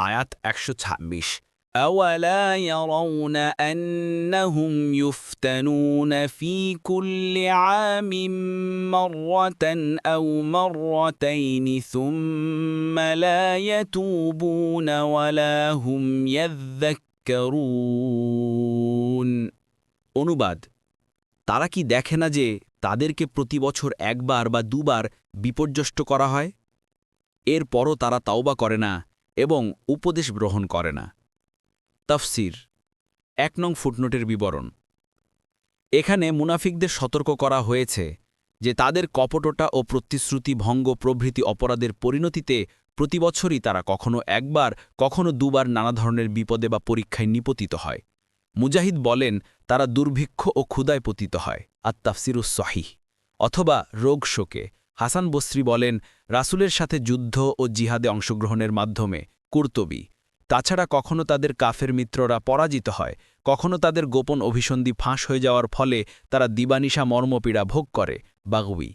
আয়াত ১২৬। أولا يرون أنهم يفتنون في كل عام مرة أو مرتين ثم لا يتوبون ولا هم يذكرون। অনুবাদ: তারা কি দেখে না যে তাদেরকে প্রতি বছর একবার বা দুবার বিপর্যস্ত করা হয়, এরপরও তারা তাওবা করে না এবং উপদেশ গ্রহণ করে না। তাফসির ১ নং ফুটনোটের বিবরণ। এখানে মুনাফিকদের সতর্ক করা হয়েছে যে তাদের কপটতা ও প্রতিশ্রুতি ভঙ্গ প্রভৃতি অপরাধের পরিণতিতে প্রতি বছরই তারা কখনো একবার কখনো দুবার নানা ধরনের বিপদে বা পরীক্ষায় নিপতিত হয়। মুজাহিদ বলেন, তারা দুর্ভিক্ষ ও ক্ষুধায় পতিত হয়, আত-তাফসিরুস সহিহ, অথবা রোগ শোকে। হাসান বসরি বলেন, রাসূলের সাথে যুদ্ধ ও জিহাদে অংশগ্রহণের মাধ্যমে। কুরতুবী: তাছাড়া কখনো তাদের কাফের মিত্ররা পরাজিত হয়, কখনো তাদের গোপন অভিসন্ধি ফাঁস হয়ে যাওয়ার ফলে তারা দিবানিশা মর্মপীড়া ভোগ করে। বাগবী।